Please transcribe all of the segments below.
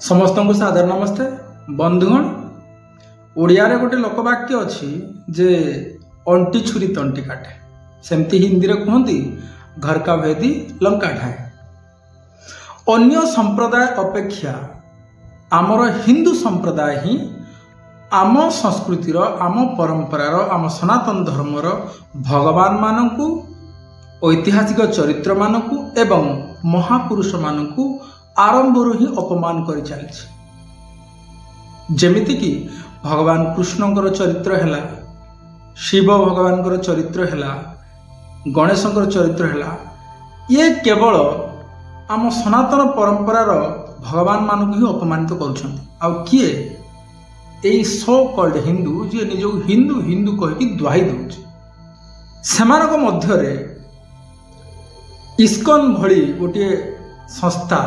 समस्त को सादर नमस्ते बंधुगण। ओडिया रे गोटे लोकवाक्य अच्छी जे अंटी छुरी तंटी काटे, सेमती हिंदी रे कहती घर का भेदी लंका ढाए। अन्य संप्रदाय अपेक्षा आमर हिंदू संप्रदाय ही आम संस्कृतिर आम परंपरार आम सनातन धर्मर भगवान मानकु ऐतिहासिक चरित्र मानकु एवं महापुरुष मानकु आरंभरू ही अपमान कर चली। जमिति कि भगवान कृष्णकर चरित्र है, शिव भगवान चरित्र है, गणेशंकर चरित्र है, ये केवल आम सनातन परंपरार भगवान मानक ही अपमानित कर किए यही सो कल्ड हिंदू जी निज हिंदू हिंदू कहीकि दुहाई दौर सेमानक मध्यरे इस्कन भली गोटे संस्था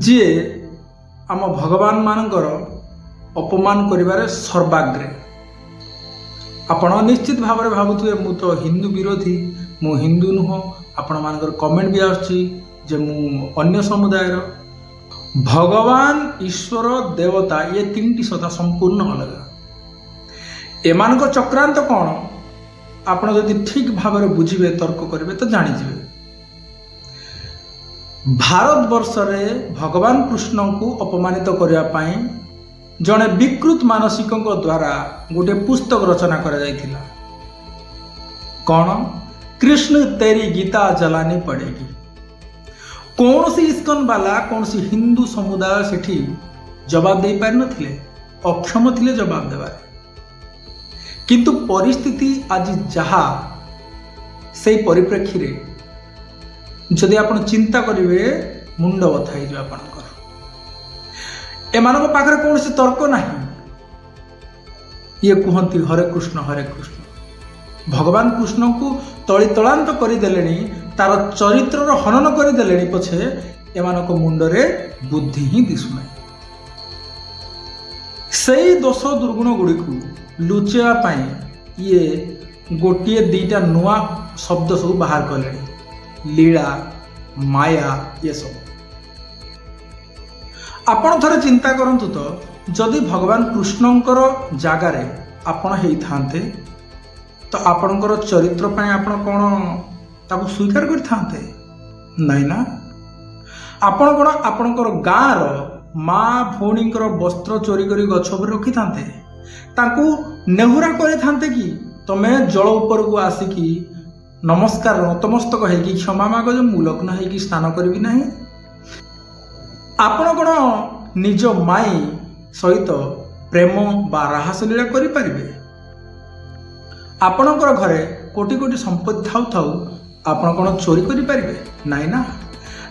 जी आम भगवान मानकर अपमान करिबारे सर्वाग्रे। आपण निश्चित भाव में भावुए मु तो हिंदू विरोधी, मु हिंदू नुह। आपण मानकर कमेंट भी आछि जे मु अन्य समुदायर। भगवान ईश्वर देवता ये तीन सत्ता संपूर्ण अलग। एमान चक्रांत कौन आपण जदि ठीक भाव में बुझे तर्क करेंगे तो जानीजे। भारत वर्ष रे भगवान कृष्ण को अपमानित करने जड़े विकृत मानसिक द्वारा गोटे पुस्तक रचना करा जायथिला। कौन कृष्ण तेरी गीता जलानी पड़ेगी। कौन सी इस्कन वाला कौन सी हिंदू समुदाय सेठी जवाब दे पारि नथिले, अक्षम थिले जवाब देवार। किंतु परिस्थिति आज जहा से परिप्रेक्षी रे जदि आपण चिंता करिवे मुंड बथा हो आपणकर। एमानक पाखरे कौन सी तर्क नहीं। ये कहती हरे कृष्ण भगवान कृष्ण को तली तलांत करदेले, तार चरित्र हनन करदेले पछे एमानक मुंडरे बुद्धि ही दिशुना। से दोष दुर्गुण गुड़ी को लुचेवा ये गोटे दीटा नुआ शब्द सब बाहर कले, लीला माया ये सब। आपण थरे चिंता करंतु तो जदि भगवान कृष्णंकर जागारे आपण हेई थांते तो आपणकर चरित्र पय आपण कोन ताकू स्वीकार कर थांते नहीं ना। आपण कोन आपणकर गाँर माँ भौणींकर वस्त्र चोरी करी गछ पर रखी थांते, ताकू नेहुरा करे थांते कि तमे जल ऊपर को आसिकी नमस्कार नतमस्तक होगी क्षमा माग जो मुलग्न होगी स्नान करी ना। आपण कौन निज माई सहित प्रेम बा राहस लीला करें? आपणकर घरे कोटी कोटी संपत्ति थाउ थाउ आपण कौन चोरी करें? नाई ना।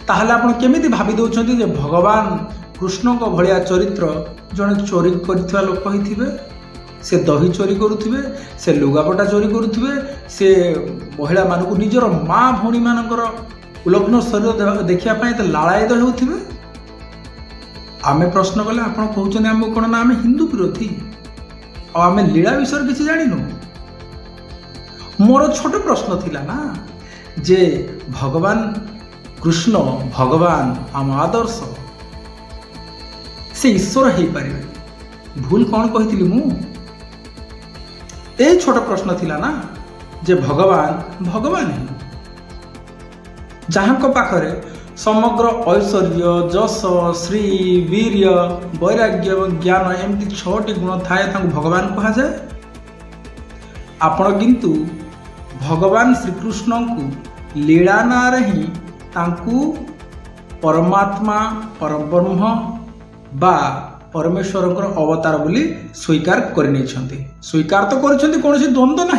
ताहले आपण केमिति भावी दउछंती जे भगवान कृष्ण को भलिया चरित्र जने चोरी करथिबा लोक हिथिबे। से दही चोरी करुथिबे, से लुगापटा चोरी करुथिबे, से महिला मानक निजर माँ भौणी मानकर उलग्न शरीर देखिया पाए तो लालायित होउथिबे। आमे प्रश्न कले आपण कहउछन आम कोन ना आमे हिंदू विरोधी आ आमे लीला विषय किछि जानिनु। मोर छोट प्रश्न थिला ना जे भगवान कृष्ण भगवान आम आदर्श से ईश्वर हेई पारिबे। भूल कौन कहिथिली मु? ए छोट प्रश्न थिला ना जे भगवान भगवान है जहाँ को पाखरे समग्र ऐश्वर्य जस श्री वीर्य वैराग्य और ज्ञान एमती 6टी गुण थाए भगवान कहा जाए। आपण किंतु भगवान श्रीकृष्ण को लीला नारे ही तांकु परमात्मा परब्रह्म बा परमेश्वर अवतार बोली स्वीकार करनी। स्वीकार तो कर कौन द्वंद्व ना,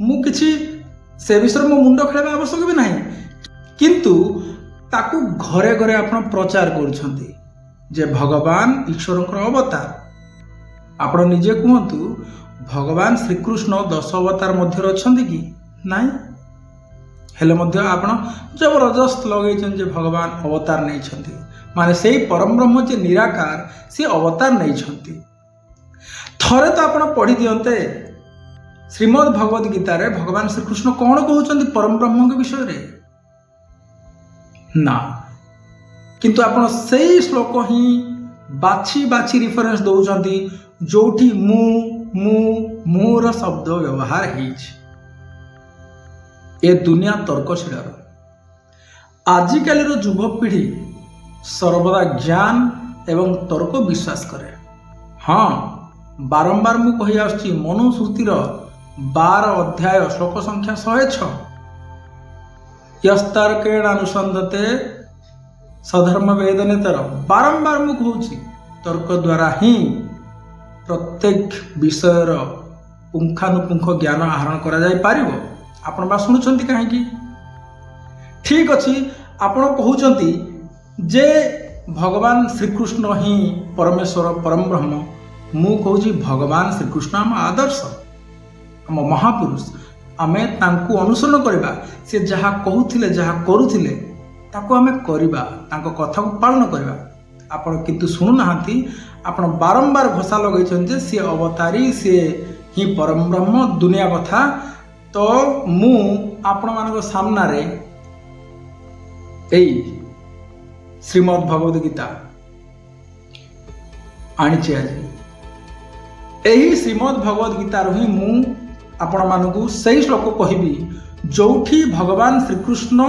मु किछि से विषय मो मुंड खेल आवश्यक भी ना, किंतु ताकू घरे घरे आपण प्रचार करुछंती जे भगवान ईश्वर अवतार। आपण निजे कहतु भगवान श्रीकृष्ण 10 अवतार मध्य अच्छी कि नाई? हेले मध्य आपण जबरदस्त लगेछन जे भगवान अवतार नहीं छंती, माने से परम ब्रह्म जे निराकार से अवतार नहीं छंती। थरे तो आपण पढ़ी दियंते श्रीमद् भगवद गीता रे भगवान श्रीकृष्ण कौन कहउछंती परम ब्रह्म के विषय रे ना। किंतु आपण सेई श्लोक ही बाछी बाछी रिफरेंस दौरान जोठी मु मु मुर शब्द व्यवहार ए दुनिया तर्कशील आजिकल युवपीढ़ी सर्वदा ज्ञान एवं तर्क विश्वास करे। हाँ बारंबार मु कही आसुची मनुश्रुतिर 12 अध्याय श्लोक संख्या 106 यस्तर्केण अनुसंधते सधर्म वेदनेतर बारंबार मु कहूची तर्क द्वारा ही प्रत्येक विषयर पुंखानुपुंख ज्ञान आहरण करा जाय पारिबो। आपण बा सुनुचंती काहेकि ठीक अछि आपण कहउचंती जे भगवान श्रीकृष्ण ही परमेश्वर परम ब्रह्म मु कहूची भगवान श्रीकृष्ण आम आदर्श आम महापुरुष आमे तांकु अनुसरण करबा से जहा कहूथिले जहा करूथिले ताको आमे करबा तांको कथा को पालन करबा। आपण किंतु सुनु नाहंती आपण बारंबार घोषा लगैछन जे से अवतारी से ही परम ब्रह्म दुनिया कथा तो मु आपण मानको सामना रे एई श्रीमद् भगवद गीता आनिछि आज एही श्रीमद् भगवद गीता रो ही मु आपण मानकु सही श्लोक कहबी जोठी भगवान श्रीकृष्ण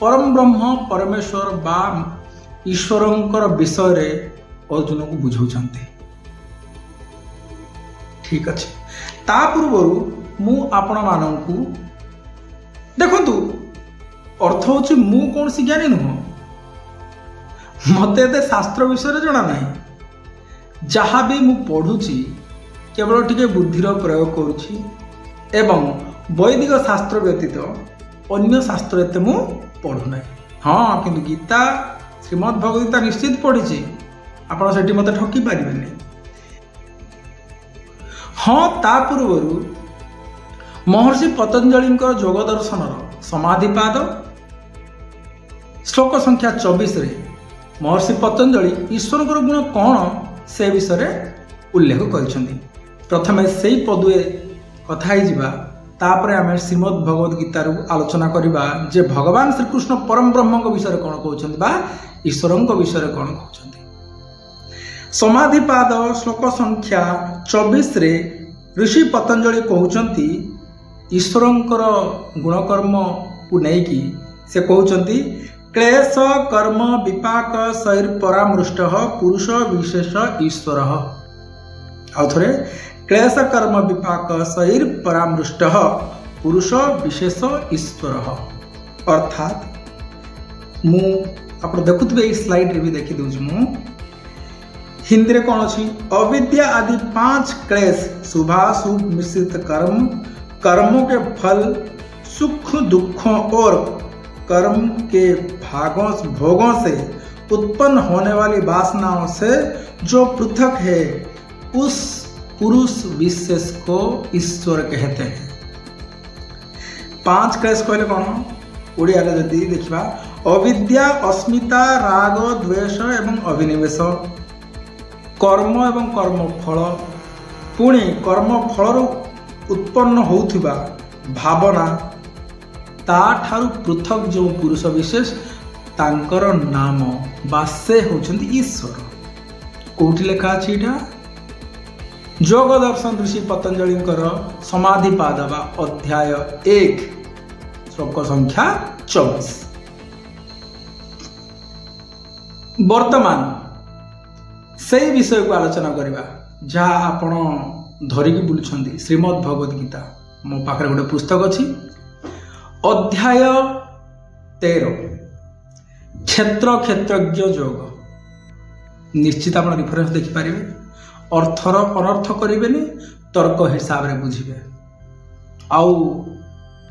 परम ब्रह्म परमेश्वर बा ईश्वरंकर विषय रे अर्जुन को बुझाउछन्ते। ठीक अछि ता पूर्वरु मु आपण मानकु देखंतु अर्थ होछि मु कोन सी ज्ञानी नुह मते ते शास्त्र विषय रे जणा नाही जहा भी मु पढुछि केवल टिके बुद्धिर प्रयोग करुछि एवं वैदिक शास्त्र व्यतीत अन्य शास्त्र एते मु पढ़ु नाही। हाँ किंतु गीता श्रीमद् भगवद गीता निश्चित पढ़ी आपण सेठी मते ठकी पारिबे नहीं। हाँ ता पूर्वरु महर्षि पतंजलि योग दर्शन समाधिपाद श्लोक संख्या 24 रे महर्षि पतंजलि ईश्वर गुण कौन से विषय उल्लेख कर प्रथमे से पदुए कथा तापर आम श्रीमद् भगवद गीतार आलोचना करवा जे भगवान श्रीकृष्ण परम ब्रह्म विषय कौन कहते बा ईश्वर विषय कौन कहते। समाधिपाद श्लोक संख्या 24 रे ऋषि पतंजलि कहते ईश्वरंकर गुणकर्म को लेकिन से कहते क्लेश कर्म विपाक शैर परामृष्ट पुरुष विशेष ईश्वर आउे क्लेश कर्म विपाक शैर परामृष्ट पुरुष विशेष ईश्वर अर्थात मु आप देखुए स्लाइड रे भी देखी दूँ मु हिंदी रे कौन अच्छी अविद्या आदि 5 क्लेश शुभाशुभ मिश्रित कर्म कर्मों के फल सुख दुखों और कर्म के भोगों से उत्पन्न होने वाली वासनाओं से जो पृथक है उस पुरुष विशेष को ईश्वर कहते हैं। 5 क्लेश कहले कौन ओडिया रे जदी देखिबा अविद्या अस्मिता राग द्वेष एवं अभिनिवेश कर्म एवं कर्म फल पुणी कर्म फल उत्पन्न होउथिबा भावना ता ठारू पृथक जो पुरुष विशेष तांकर नाम बा से होचंदी ईश्वर। कोठी लेखा अछि इटा योग दर्शन ऋषि पतंजलि समाधिपाद बा अध्याय 1 श्लोक संख्या 24। वर्तमान से विषय को आलोचना करवा जहाँ आपण धरिकी बुलुछंदी श्रीमद् भगवद गीता मो पाखरे गोटे पुस्तक अछि अध्याय 13 क्षेत्र क्षेत्रज्ञ योग निश्चित आप रिफरेंस देखिपारे अर्थर अनर्थ करेंगे तर्क हिसाब से बुझे आउ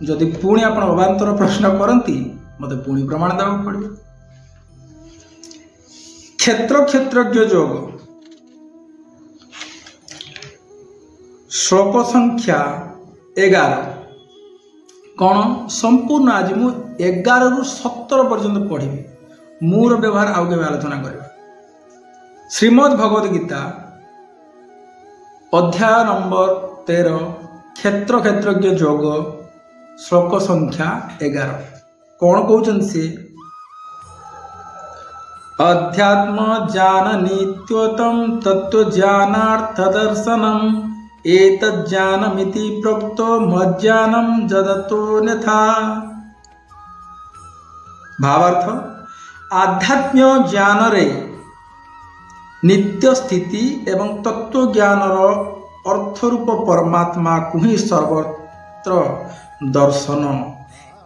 जदि पुणी आप अवान्तर प्रश्न करती मत पुणी प्रमाण देवाक पड़े। क्षेत्र क्षेत्रज्ञ योग श्लोक संख्या 11 कौन संपूर्ण आज मु 11 रु 17 पर्यंत पढ़ी मूर व्यवहार आउ के आलोचना करवा। श्रीमद् भगवद गीता अध्याय नंबर 13 क्षेत्र क्षेत्रज्ञ योग श्लोक संख्या 11 कौन कहते सी अध्यात्म ज्ञान नित्योतम तत्व ज्ञानार्थ दर्शनम एतज्ज्ञानमिति प्रोक्तो मज्ज्ञानम जदतोऽन्यथा। भावार्थ आध्यात्म ज्ञान रे नित्य स्थिति एवं तत्व ज्ञानर अर्थरूप परमात्मा को ही सर्वत्र दर्शन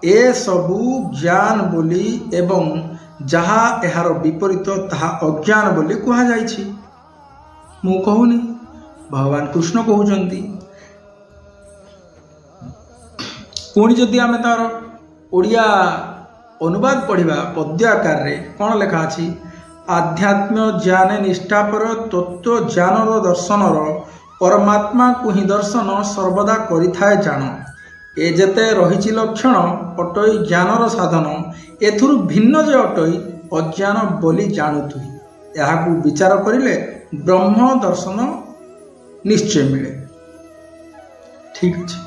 ए सबू ज्ञान बोली एवं जहा एहार विपरीत ताहा अज्ञान बोली कहा जाइछि। मु कहूनी भगवान कृष्ण कहउचंती। पुणी जदि आमे तार ओडिया अनुवाद पढ़िबा पद्य आकार रे कोन लेखा अछि आध्यात्म ज्ञान निष्ठा पर तत्व ज्ञानर दर्शनर परमात्मा को ही दर्शन सर्वदा करिथाए जान ए जेते रहिछि लक्षण अटई ज्ञानर साधन एथुरु भिन्न जे अटई अज्ञान बोली जानुथु याकू विचार करिले ब्रह्म दर्शन निश्चय मिले। ठीक अछि।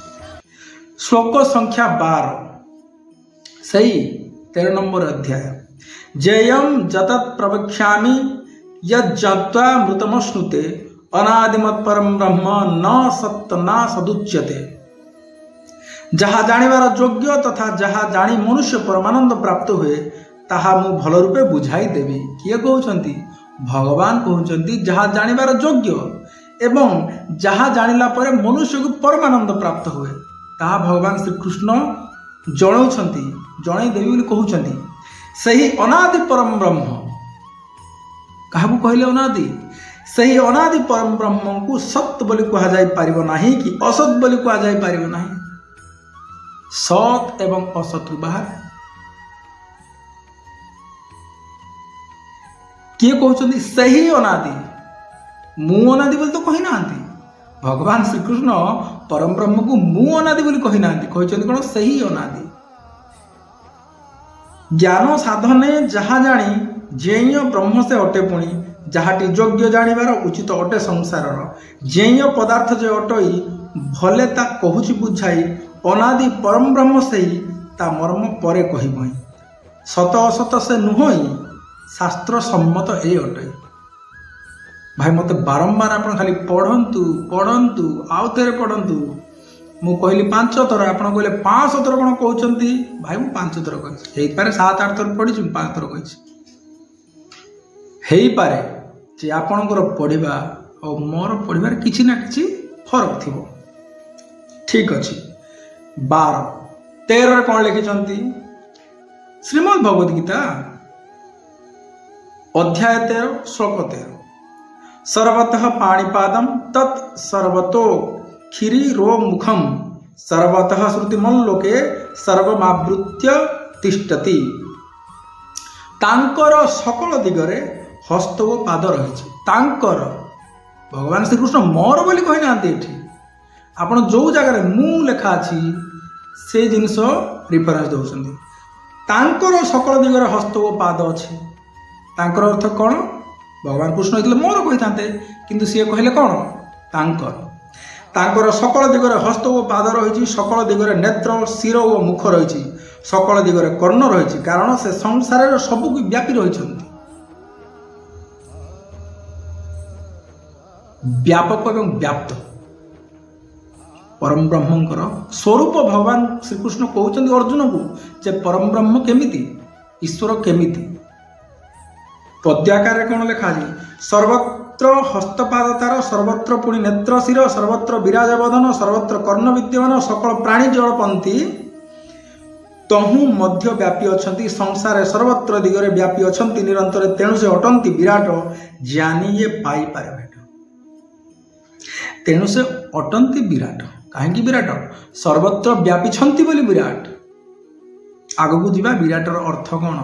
श्लोक संख्या 12 सही 13 नंबर अध्याय जेयम जतत् प्रवक्ष्यामि यज्जत्वा मृतमश्नुते अनादिमत् परम ब्रह्म न सत्त न सदुच्यते। जहा जानिबार योग्य तथा जहा जानी मनुष्य परमानंद प्राप्त हुए ताहा मु भल रूपे बुझाई देवी। किए कहउचंती भगवान कहउचंती जहा जानिबार योग्य एवं जहा जानिला परे मनुष्य को परमानंद प्राप्त हुए ताहा भगवान श्री कृष्ण जणौछंती जणै देवी बोली कहउचंती। सही अनादि परम ब्रह्म काहू कहले अनादि सही अनादि परम ब्रह्म को सत्य बोली कहा जाय पारिबो नाही कि असत बोली कहा जाय पारिबो नाही। सत एवं असत बाहर किए कहउचंती सही अनादि मु अनादि बोली तो कहि नांती। भगवान श्री कृष्ण परम ब्रह्म को मु अनादि बोली कहि नांती कहउचंती कोन सही अनादि। ज्ञान साधने जहा जानी जेय ब्रह्म से अटे पुणी जहाटी योग्य जानिबार उचित अटे संसारर जेय पदार्थ जे अटई भले ता कहूची बुझाई अनादि परम ब्रह्म से ही ता मर्म परे कहिबई सत असत से नुहई शास्त्र सम्मत ए अटई। भाई मत बारंबार आपण खाली पढ़ंतु पढ़ंतु आउ थेरे पढ़ंतु मु कहली 5 थर आपण कहले 500 थर कोन कहउचंती भाई मु 5 थर कहि हेई पारे 7-8 थर पढिछु 5 थर कहिछि हेई पारे जे आपणकर पढ़िबा और मोर पढ़िबार किछि ना किछि फरक थिबो। ठीक अछि। 12-13 कौन लिखिछंती श्रीमद् भगवद गीता अध्याय 13 श्लोक 13 सर्वतः पाणिपादम तत् सर्वतो क्षीरो मुखम सर्वतः श्रुतिमल्लोके सर्वमावृत्य तिष्ठति। तांकर सकल दिगरे हस्त ओ पाद रही तांकर भगवान श्री कृष्ण मोर बोली कहि नांती एठी आपण जो जगह मु लेखा अछि से जिनस रिफरेंस दउछंती। तांकर सकल दिगरे हस्त ओ पाद अछि तांकर अर्थ कोन भगवान कृष्ण कहले मोर कहितांते किंतु से कहले कोन तांकर तांकर सकल दिगरे हस्त ओ पाद रही सकल दिगरे नेत्र शिर ओ मुख रही सकल दिगरे कर्ण रही कारण से संसार सबु व्यापी रही व्यापक एवं व्याप्त परम ब्रह्मंकर स्वरूप भगवान श्रीकृष्ण कहते अर्जुन को जे परम ब्रह्म केमिति ईश्वर केमिति पद्याकार कौन लिखा सर्वत्र हस्तपाद तार सर्वत्र पुणी नेत्र शिर सर्वत्र विराजबदन सर्वत्र कर्ण विद्यमान सकल प्राणी जलपंथी तहु मध्य व्यापी अछंती संसार सर्वत्र दिगरे व्यापी अछंती निरंतर तेणु से अटंती विराट ज्ञानी ये पाई पारे भेट तेणु से अटंती विराट कहीं विराट सर्वत्र व्यापी छंती बोली विराट आगु को जीवा विराटर अर्थ कौन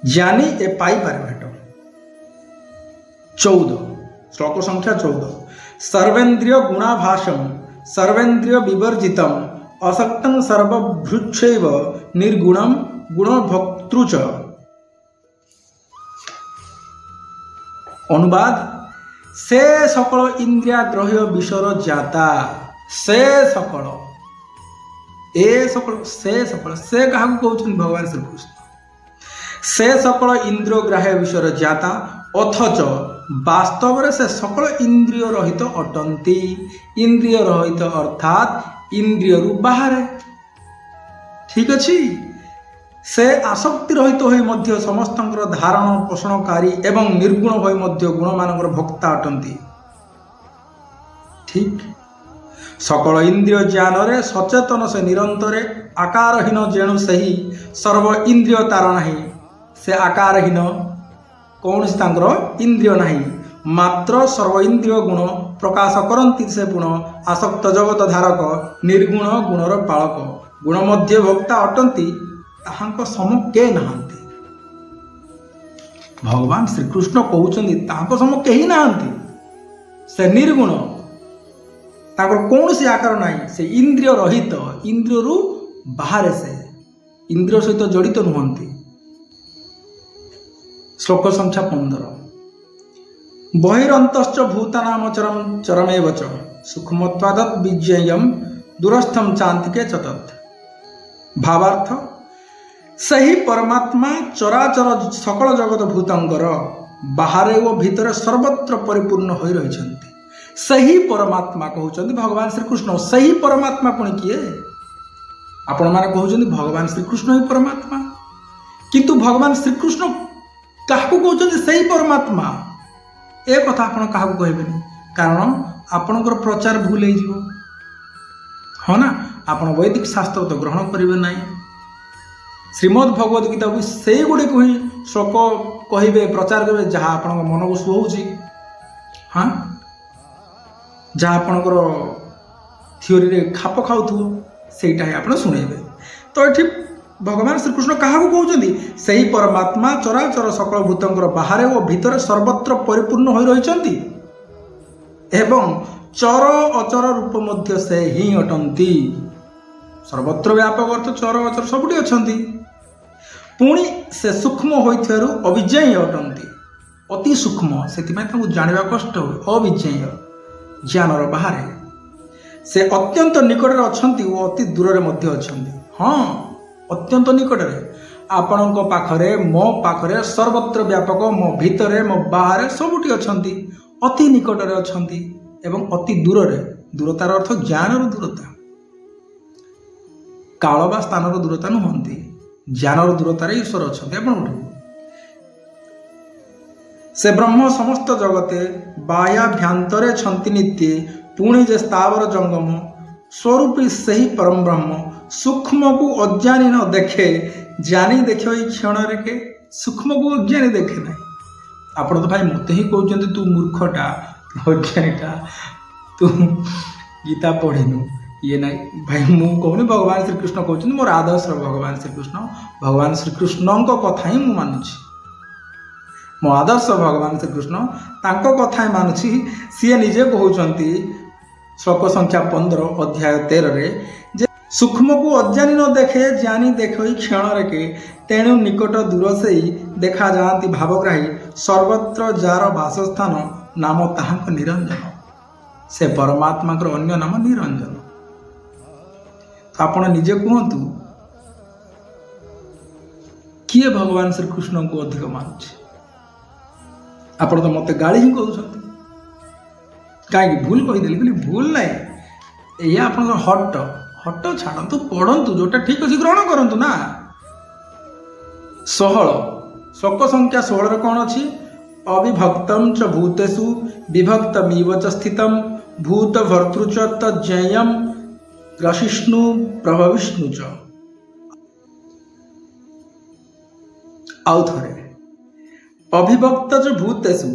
ज्ञानी ए पाई पारे भेट। 14 श्लोक संख्या 14 सर्वेन्द्रिय गुणाभासम सर्वेन्द्रिय विवर्जितम असक्तं सर्वभृक्षैव निर्गुणम गुणभोक्तृच। अनुवाद से सकल इंद्रियाग्रह्य विषयर ज्ञाता से सकल ए सकल से क्या कहते भगवान श्री कृष्ण से सकल इंद्रिय ग्राह्य विषय ज्ञाता अथच वास्तव में से सकल इंद्रिय रहित अटंती। इंद्रिय रहित अर्थात इंद्रिय बाहर। ठीक अच्छी से आसक्ति रहित होई मध्य समस्तंकर धारण पोषणकारी एवं निर्गुण होई मध्य गुण मानकर भोक्ता अटंती। ठीक सकल इंद्रिय ज्ञान रे सचेतन से निरंतर आकारहीन जेणु सही सर्व इंद्रिय तार नहीं। से आकारहीन कौन से इंद्रिय नहीं मात्र सर्व इंद्रिय गुण प्रकाश करती। से गुण आसक्त जगत धारक निर्गुण गुणर पालक गुण मध्य भोक्ता अटंती। ताहांको सम के नहांती। भगवान श्रीकृष्ण कहउचंदी ताहांको सम केही नहांती। से निर्गुण ताकर कौन से आकार नहीं। से इंद्रिय रहित इंद्रिय रु बाहर से इंद्रिय सहित जड़ित नुहंती। श्लोक संख्या 15 बहिरंतश्च भूतानाम चरम चरमेव च सूक्ष्मत्वादत् विज्ञेयम् दूरस्थम चान्तिके चतत्। भावार्थ सही परमात्मा चराचर सकल जगत भूतंकर बाहर व भीतर सर्वत्र परिपूर्ण होई रहिछन्ति। सही परमात्मा कहउचंदी भगवान श्रीकृष्ण। सही परमात्मा पुणी किए आपण माने कहउचंदी भगवान श्रीकृष्ण ही परमात्मा। किंतु भगवान श्रीकृष्ण काहू कहउचंदी सही परमात्मा ए कथा आपण काहू कहबेनी कारण आपणकर प्रचार भूल हो जिवो। हाँ ना आपण वैदिक शास्त्र तो ग्रहण करेंगे ना। श्रीमद् भगवद गीता भी से गुड़ी को ही श्लोक कहे प्रचार करेंगे जहाँ आपण मन को सुहाऊँगी। हाँ जहाँ आपणकर थियोरी रे खाप खाऊ सेटा ही आप शुणेबे। तो ये भगवान श्रीकृष्ण क्या कहते सही परमात्मा चराचर सकल भूतंकर बाहर और भीतर सर्वत्र परिपूर्ण हो रही एवं चर अचर रूप मध्य से ही अटंती। सर्वत्र व्यापक अर्थ चर अचर सबुठी अछंती। पुणी से सूक्ष्म होइथियारु अविज्ञेय अटंती। अति सूक्ष्म से जानिबा कष्ट हो। अविज्ञेय ज्ञानर बाहर से अत्यंत निकट अछंती और अति दूर मध्य अछंती। हाँ अत्यंत निकट आपणों पाखरे मो पाखरे सर्वत्र व्यापक मो भितरे मो बाहर सबुठी अछंती। अति निकट अछंती एवं अति दूर। दूरतार अर्थ ज्ञान दूरता काल बा स्थान दूरता नुहंती। ज्ञान दूरतार ईश्वर अछंती। आपण से ब्रह्म समस्त जगते बाह्याभ्यंतरे छंती नित्य पुणे जे स्थावर जंगम स्वरूपी सही परम ब्रह्म सूक्ष्म को अज्ञानी न देखे जानी देखे क्षण के सूक्ष्म को अज्ञानी देखे ना। आप तो भाई मत ही कहते तू मूर्खटा अज्ञानीटा तू गीता पढ़ीनु ये ना भाई मु कहूनी भगवान श्रीकृष्ण कहते मोर आदर्श भगवान श्रीकृष्ण कथा ही मुझे मानुची। मो आदर्श भगवान श्रीकृष्ण तांको कथा ही मानुची। सी निजे कहते श्लोक संख्या 15 अध्याय 13 सूक्ष्म को अज्ञानी न देखे जानी देख क्षण के तेणु निकट दूर से ही देखा जाती भावग्राही सर्वत्र जार वासस्थान नाम ताहांक निरंजन। से परमात्मा अन्य नाम निरंजन। तो आपण निजे कहतु किए भगवान श्रीकृष्ण को अधिक मानुचे। आपण तो मत गाड़ी ही कहते कहीं भूल कहीदेली बोली भूल ना ये आप हट हट छाड़ू पढ़ंतु जोटा ठीक अच्छे ग्रहण करंतु ना। 16 श्लोक संख्या 16 कौन अच्छी अविभक्तम च भूतेषु विभक्तमिव च स्थितम भूत भर्तृ च तज्ज्ञेयम् ग्रसिष्णु प्रभविष्णु च। आउ थरे अविभक्त च भूतेषु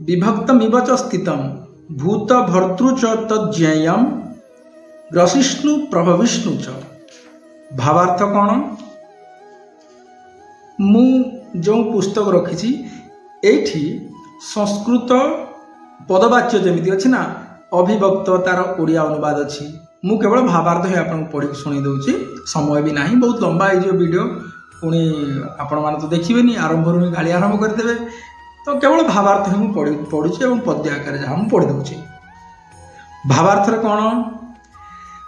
विभक्तमिव च स्थितम भूत भर्तृ च तज्ज्ञेयम् ग्रसिष्णु प्रभविष्णु च। भावार्थ कौन मु जो पुस्तक रखी एठी संस्कृत पदवाच्य जमी अच्छी ना अभिभक्त तार ओडिया अनुवाद अच्छी। मु केवल भावार्थ ही आपको पढ़ी शुणी दूसरी समय भी नहीं बहुत लंबा हो वीडियो पुणी आपण मैंने तो देखिए आरंभ गाड़ी आरंभ करदे तो केवल भावार्थ ही मुझे पढ़ुची और पद्य आकार जहाँ मुझे पढ़ी दूसरी। भावार्थ कौन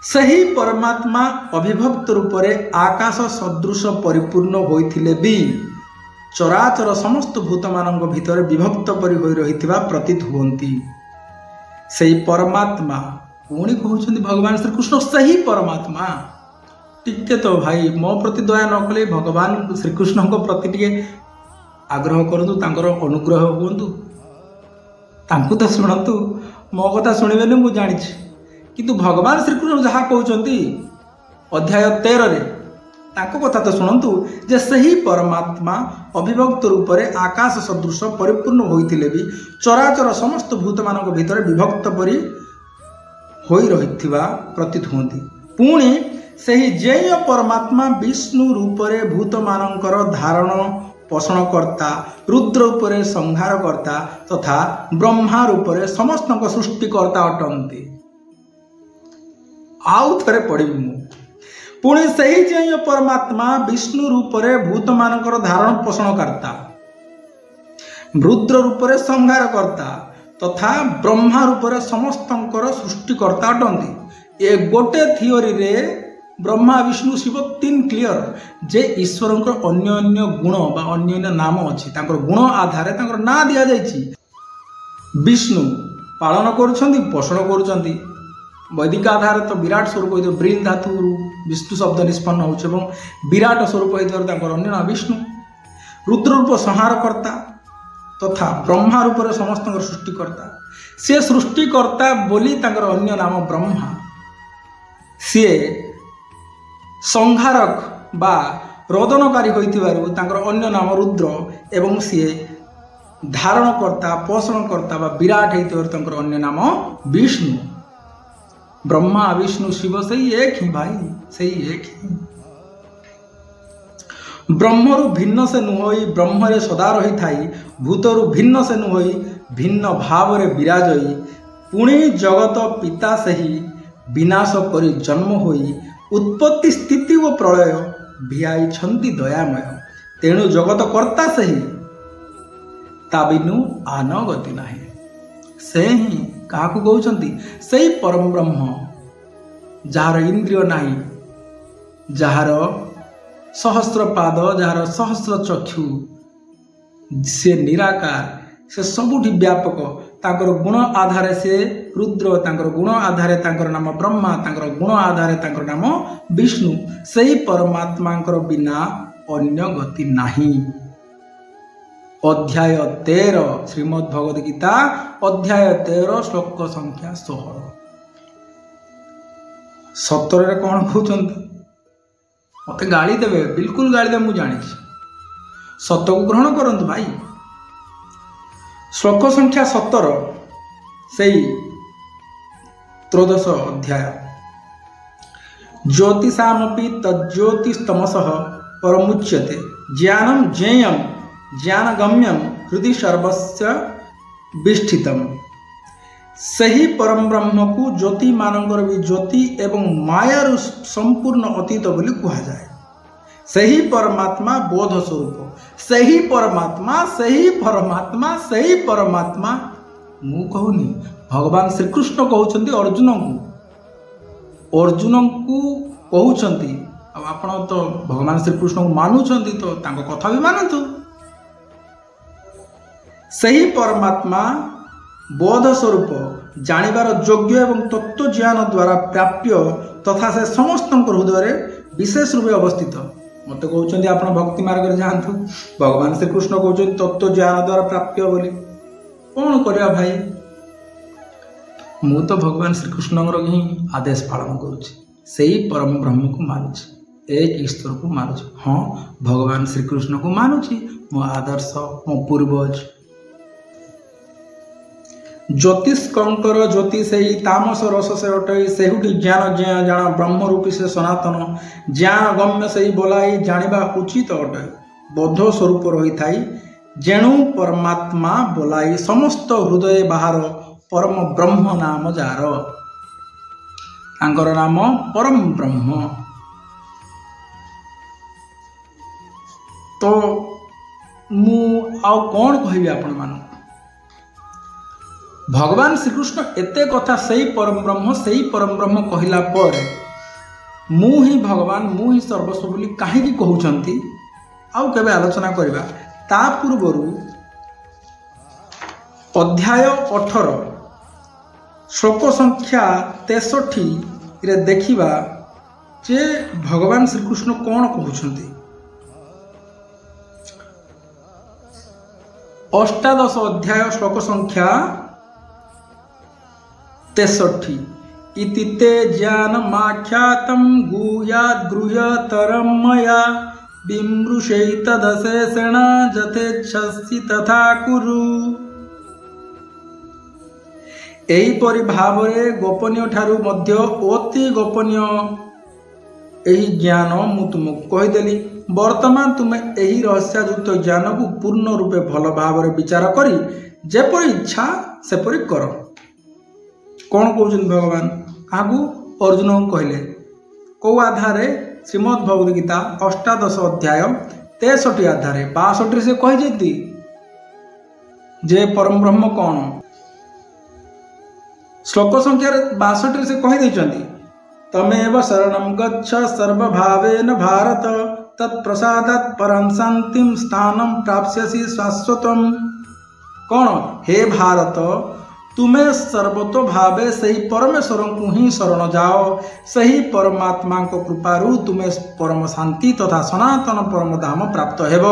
सही परमात्मा अभिभक्त रूप से आकाश सदृश परिपूर्ण होइथिले भी ଚରାଚର ସମସ୍ତ ଭୂତମାନଙ୍କ ଭିତରେ ବିଭକ୍ତ ପରି ହୋଇ ରହିଥିବା ପ୍ରତୀତ ହୁଅନ୍ତି। ସେହି ପରମାତ୍ମା ପୁଣି କହୁଛନ୍ତି ଭଗବାନ ଶ୍ରୀକୃଷ୍ଣ ସେହି ପରମାତ୍ମା। ଟିକେ ତ ଭାଇ ମୋ ପ୍ରତି ଦୟା ନ କଲେ ଭଗବାନ ଶ୍ରୀକୃଷ୍ଣଙ୍କ ପ୍ରତି ଟିକେ ଆଗ୍ରହ କରନ୍ତୁ, ତାଙ୍କର ଅନୁଗ୍ରହ ହୁଅନ୍ତୁ, ତାଙ୍କୁ ତ ଶୁଣନ୍ତୁ। ମୋ କଥା ଶୁଣିବେନି ମୁଁ ଜାଣିଛି, କିନ୍ତୁ ଭଗବାନ ଶ୍ରୀକୃଷ୍ଣ ଯାହା କହୁଛନ୍ତି ଅଧ୍ୟାୟ 13ରେ ତାଙ୍କ କଥା ତ ଶୁଣନ୍ତୁ ଯେ ସେହି ପରମାତ୍ମା ଅବିଭକ୍ତ ରୂପରେ ଆକାଶ ସଦୃଶ ପରିପୂର୍ଣ୍ଣ ହୋଇଥିଲେ ବି ଚରାଚର ସମସ୍ତ ଭୂତମାନଙ୍କ ଭିତରେ ବିଭକ୍ତ ପରି ହୋଇ ରହିଥିବା ପ୍ରତୀତ ହୁଅନ୍ତି। ପୁଣି ସେହି ଜେୟ ପରମାତ୍ମା ବିଷ୍ଣୁ ରୂପରେ ଭୂତମାନଙ୍କର ଧାରଣ ପୋଷଣକର୍ତ୍ତା, ରୁଦ୍ର ରୂପରେ ସଂହାରକର୍ତ୍ତା ତଥା ବ୍ରହ୍ମା ରୂପରେ ସମସ୍ତଙ୍କ ସୃଷ୍ଟିକର୍ତ୍ତା ଅଟନ୍ତି। ଆଉ ଥରେ ପଢ଼ିବି ମୁଁ। ପୁଣି ସେହି ଜେୟ ପରମାତ୍ମା ବିଷ୍ଣୁ ରୂପରେ ଭୂତମାନଙ୍କର ଧାରଣ ପୋଷଣକର୍ତ୍ତା, ରୁଦ୍ର ରୂପରେ ସଂହାରକର୍ତ୍ତା ତଥା ବ୍ରହ୍ମା ରୂପରେ ସମସ୍ତଙ୍କର ସୃଷ୍ଟିକର୍ତ୍ତା ଅଟନ୍ତି। ଏ ଗୋଟେ ଥିଓରିରେ ବ୍ରହ୍ମା ବିଷ୍ଣୁ ଶିବ 3 କ୍ଲିୟର ଯେ ଈଶ୍ୱରଙ୍କର ଅନ୍ୟ ଅନ୍ୟ ଗୁଣ ବା ଅନ୍ୟ ଅନ୍ୟ ନାମ ଅଛି, ତାଙ୍କର ଗୁଣ ଆଧାରରେ ତାଙ୍କର ନାଁ ଦିଆଯାଇଛି। ବିଷ୍ଣୁ ପାଳନ କରୁଛନ୍ତି, ପୋଷଣ କରୁଛନ୍ତି। ବୈଦିକ ଆଧାରରେ ତ ବିରାଟ ସ୍ୱରୂପ ହେଇଥିବ, ବ୍ରିନ୍ ଧାତୁରୁ ବିଷ୍ଣୁ ଶବ୍ଦ ନିଷ୍ପନ୍ନ ହେଉଛି ଏବଂ ବିରାଟ ସ୍ୱରୂପ ହେଇଥିବାରୁ ତାଙ୍କର ଅନ୍ୟ ନାମ ବିଷ୍ଣୁ। ରୁଦ୍ର ରୂପ ସଂହାରକର୍ତ୍ତା ତଥା ବ୍ରହ୍ମା ରୂପରେ ସମସ୍ତଙ୍କର ସୃଷ୍ଟିକର୍ତ୍ତା। ସିଏ ସୃଷ୍ଟିକର୍ତ୍ତା ବୋଲି ତାଙ୍କର ଅନ୍ୟ ନାମ ବ୍ରହ୍ମା। ସିଏ ସଂହାରକ ବା ରୋଦନକାରୀ ହୋଇଥିବାରୁ ତାଙ୍କର ଅନ୍ୟ ନାମ ରୁଦ୍ର ଏବଂ ସିଏ ଧାରଣକର୍ତ୍ତା, ପୋଷଣକର୍ତ୍ତା ବା ବିରାଟ ହେଇଥିବାରୁ ତାଙ୍କର ଅନ୍ୟ ନାମ ବିଷ୍ଣୁ। ବ୍ରହ୍ମା ବିଷ୍ଣୁ ଶିବ ସେଇ ଏକ ହିଁ ଭାଇ, ସେଇ ଏକ ହିଁ। ବ୍ରହ୍ମରୁ ଭିନ୍ନ ସେ ନୁହୋଇ ବ୍ରହ୍ମରେ ସଦା ରହିଥାଇ, ଭୂତରୁ ଭିନ୍ନ ସେ ନୁହୋଇ ଭିନ୍ନ ଭାବରେ ବିରାଜଇ, ପୁଣି ଜଗତ ପିତା ସେହି ବିନାଶ କରି ଜନ୍ମ ହୋଇ ଉତ୍ପତ୍ତି ସ୍ଥିତି ଓ ପ୍ରଳୟ ଭିଆଇଛନ୍ତି ଦୟାମୟ। ତେଣୁ ଜଗତ କର୍ତ୍ତା ସେହି, ତା ବିନୁ ଆନ ଗତି ନାହିଁ। ସେ ହିଁ କାହାକୁ କହୁଛନ୍ତି? ସେଇ ପରମ ବ୍ରହ୍ମ ଯାହାର ଇନ୍ଦ୍ରିୟ ନାହିଁ, ଯାହାର ସହସ୍ର ପାଦ, ଯାହାର ସହସ୍ର ଚକ୍ଷୁ, ସେ ନିରାକାର, ସେ ସବୁଠି ବ୍ୟାପକ। ତାଙ୍କର ଗୁଣ ଆଧାରେ ସେ ରୁଦ୍ର, ତାଙ୍କର ଗୁଣ ଆଧାରେ ତାଙ୍କର ନାମ ବ୍ରହ୍ମା, ତାଙ୍କର ଗୁଣ ଆଧାରେ ତାଙ୍କର ନାମ ବିଷ୍ଣୁ। ସେହି ପରମାତ୍ମାଙ୍କର ବିନା ଅନ୍ୟ ଗତି ନାହିଁ। ଅଧ୍ୟାୟ 13 ଶ୍ରୀମଦ୍ ଭଗବଦ ଗୀତା ଅଧ୍ୟାୟ 13 ଶ୍ଲୋକ ସଂଖ୍ୟା 16। 17ରେ କ'ଣ କହୁଛନ୍ତି? ମୋତେ ଗାଳି ଦେବେ, ବିଲକୁଲ ଗାଳି ଦେବେ, ମୁଁ ଜାଣିଛି। ସତକୁ ଗ୍ରହଣ କରନ୍ତୁ ଭାଇ। ଶ୍ଲୋକ ସଂଖ୍ୟା 17 ସେଇ 13 ଅଧ୍ୟାୟ। ଜ୍ୟୋତିଷାମପି ତଜ୍ଜ୍ୟୋତିସ୍ତମସଃ ପରମୁଚ୍ୟତେ ଜ୍ଞାନಂ ଜ୍ଞେୟଂ ଜ୍ଞାନଗମ୍ୟଂ ହୃଦି ସର୍ବସ୍ୟ ବିଷ୍ଠିତମ୍। ସେହି ପରମ ବ୍ରହ୍ମକୁ ଜ୍ୟୋତିମାନଙ୍କର ବି ଜ୍ୟୋତି ଏବଂ ମାୟାରୁ ସମ୍ପୂର୍ଣ୍ଣ ଅତୀତ ବୋଲି କୁହାଯାଏ। ସେହି ପରମାତ୍ମା ବୋଧ ସ୍ୱରୂପ, ସେହି ପରମାତ୍ମା, ସେହି ପରମାତ୍ମା, ସେହି ପରମାତ୍ମା। ମୁଁ କହୁନି, ଭଗବାନ ଶ୍ରୀକୃଷ୍ଣ କହୁଛନ୍ତି ଅର୍ଜୁନଙ୍କୁ। ଅର୍ଜୁନଙ୍କୁ କହୁଛନ୍ତି। ଆଉ ଆପଣ ତ ଭଗବାନ ଶ୍ରୀକୃଷ୍ଣଙ୍କୁ ମାନୁଛନ୍ତି, ତ ତାଙ୍କ କଥା ବି ମାନନ୍ତୁ। ସେହି ପରମାତ୍ମା ବୋଧ ସ୍ୱରୂପ, ଜାଣିବାର ଯୋଗ୍ୟ ଏବଂ ତତ୍ତ୍ୱ ଜ୍ଞାନ ଦ୍ୱାରା ପ୍ରାପ୍ୟ ତଥା ସେ ସମସ୍ତଙ୍କ ହୃଦୟରେ ବିଶେଷ ରୂପେ ଅବସ୍ଥିତ। ମୋତେ କହୁଛନ୍ତି ଆପଣ ଭକ୍ତି ମାର୍ଗରେ ଯାଆନ୍ତୁ, ଭଗବାନ ଶ୍ରୀକୃଷ୍ଣ କହୁଛନ୍ତି ତତ୍ତ୍ୱ ଜ୍ଞାନ ଦ୍ୱାରା ପ୍ରାପ୍ୟ ବୋଲି। କ'ଣ କରିବା ଭାଇ? ମୁଁ ତ ଭଗବାନ ଶ୍ରୀକୃଷ୍ଣଙ୍କର ହିଁ ଆଦେଶ ପାଳନ କରୁଛି, ସେଇ ପରମ ବ୍ରହ୍ମକୁ ମାନୁଛି, ଏକ ଈଶ୍ୱରକୁ ମାନୁଛି। ହଁ, ଭଗବାନ ଶ୍ରୀକୃଷ୍ଣକୁ ମାନୁଛି, ମୋ ଆଦର୍ଶ, ମୋ ପୂର୍ବଜ। ଜ୍ୟୋତିଷ୍କଙ୍କର ଜ୍ୟୋତି ସେହି ତାମସ ରସ ସେ ଅଟଇ, ସେହୁଠି ଜ୍ଞାନ ଜାଣ ବ୍ରହ୍ମରୂପୀ ସେ ସନାତନ। ଜ୍ଞାନ ଗମ୍ୟ ସେହି ବୋଲାଇ, ଜାଣିବା ଉଚିତ ଅଟେ ବୋଧ ସ୍ୱରୂପ ରହିଥାଇ। ଯେଣୁ ପରମାତ୍ମା ବୋଲାଇ ସମସ୍ତ ହୃଦୟ ବାହାର, ପରମ ବ୍ରହ୍ମ ନାମ ଯାର। ତାଙ୍କର ନାମ ପରମ ବ୍ରହ୍ମ। ତ ମୁଁ ଆଉ କ'ଣ କହିବି ଆପଣମାନଙ୍କୁ? ଭଗବାନ ଶ୍ରୀକୃଷ୍ଣ ଏତେ କଥା ସେଇ ପରମ ବ୍ରହ୍ମ କହିଲା ପରେ ମୁଁ ହିଁ ଭଗବାନ, ମୁଁ ହିଁ ସର୍ବସ୍ୱ ବୋଲି କାହିଁକି କହୁଛନ୍ତି? ଆଉ କେବେ ଆଲୋଚନା କରିବା। ता पूर्वरु अध्याय 18 श्लोक संख्या 63 रे देखिबा जे भगवान श्रीकृष्ण कौन कहउछन्ति। अष्टादश अध्याय श्लोक संख्या 63 इति ते ज्ञानमाख्यातं गुह्याद् गृह्यतरं मया विमृशैतदशेषेण यथेच्छसि तथा कुरु। एहीपरि भावरे गोपनीय ठारू मध्य अति गोपनीय एही ज्ञान मु तुमको कहीदेली। वर्तमान तुमे एही रहस्ययुक्त ज्ञान को पूर्ण रूपे भल भाव विचार करी जेपरि इच्छा सेपरि कर। कौन कहउछन भगवान काकू अर्जुन को कहले को आधारे श्रीमद् भगवद गीता अष्टादश अध्याय 63 आधारे 62 से कही जेती जे परम ब्रह्म कौन। श्लोक संख्या 62 से कही देचंती तमेव शरणं गच्छ सर्वभावेन भारत तत्प्रसादात् परं शांतिं स्थानं प्राप्स्यसि शाश्वतम्। कौन हे भारत तुम्हें सर्वतो भावे सही परमेश्वर को ही शरण जाओ, सही परमात्मा को कृपारू तुम्हें परम शांति तथा सनातन परम धाम प्राप्त हेब।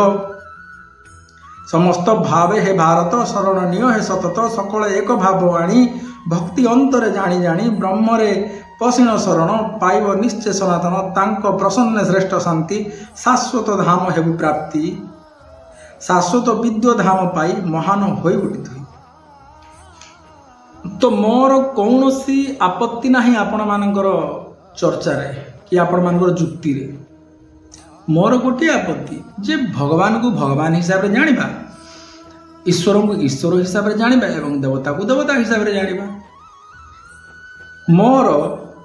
समस्त भावे हे भारत शरणनीय हे सतत सकल एक भाव आनी भक्ति अंतरे जानी जानी ब्रह्मरे पसीन शरण पाइब निश्चय सनातन तांको प्रसन्न श्रेष्ठ शांति शाश्वत धाम हेबु प्राप्ति। शाश्वत विद्य धाम पाई महान होई उठित हुई। तो मोर कौन सी आपत्ति नहीं आपण मानकर चर्चा रे कि आपण मानकर जुक्ति रे। मोर गोटे आपत्ति जे भगवान को भगवान हिसाब रे जानिबा, ईश्वर को ईश्वर हिसाब रे जानिबा एवं देवता को देवता हिसाब रे जानिबा। मोर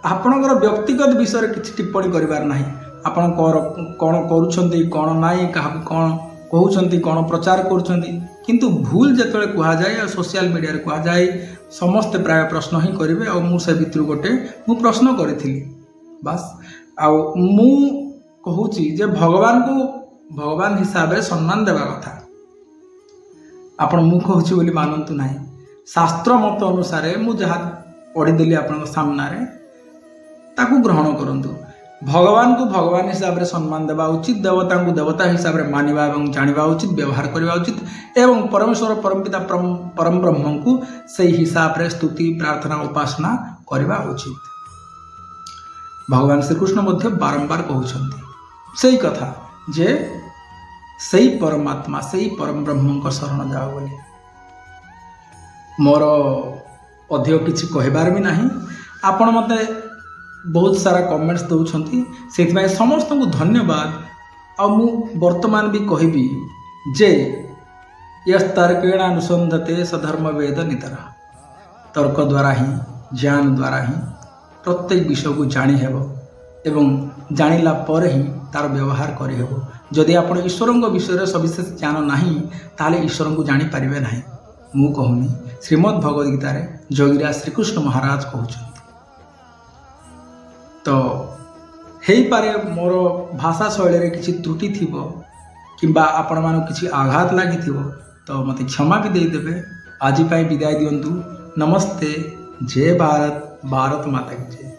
आपणकर व्यक्तिगत विषय किसी टिप्पणी करिवार नाही। आपण कौन करूछंती कौन नाही काहा कौन कहउछंती कौन प्रचार करूछंती किंतु भूल जेतले कुहा जाए सोशल मीडिया रे कुहा जाए समस्त प्राय प्रश्न ही करेंगे। और मु से भितर गोटे मु प्रश्न करी बास आउ मु कहूची जे भगवान को भगवान हिसाब रे सम्मान देवा कथा। आपण मु कहूची बोली मानंतु नाही। शास्त्र मत अनुसार मु जहाँ पढ़ीदेली आपण सामना रे ताकू ग्रहण करंतु। भगवान को भगवान हिसाब रे सम्मान देवा उचित, देवता को देवता हिसाब रे मानिबा एवं जानिबा उचित, व्यवहार करबा उचित एवं परमेश्वर परमपिता परम ब्रह्म को सही हिसाब रे स्तुति प्रार्थना उपासना करबा उचित। भगवान श्रीकृष्ण मध्य बारंबार कहउछंती सही कथा जे सही परमात्मा सही परम ब्रह्म को शरण जाओ बोली। मोर अधिक किछि कहबार भी नाही। आपण मते बहुत सारा कमेंट्स दौरान से समस्त को धन्यवाद। आ मु वर्तमान भी कहबी जे यस्तर्केण अनुसंधते सधर्म वेद नितर। तर्क द्वारा ही ज्ञान द्वारा ही प्रत्येक विषय को जानी हेब एवं जानिला पर ही तार व्यवहार करि हेब। जदि आपण ईश्वर विषय सविशेष ज्ञान नहीं ताले ईश्वर को जानी पारिबे नहीं। मु कहूनी श्रीमद् भगवद गीता रे जोगीराज श्रीकृष्ण महाराज कहउछन। तो हेई पारे मोर भाषा शैली रे किछि त्रुटि थिबो किंबा आपण मानो किछि आघात लागि थिबो तो मते क्षमा भी दे देबे। आज पाई विदाय दियंतु। नमस्ते। जय भारत। भारत माता की जय।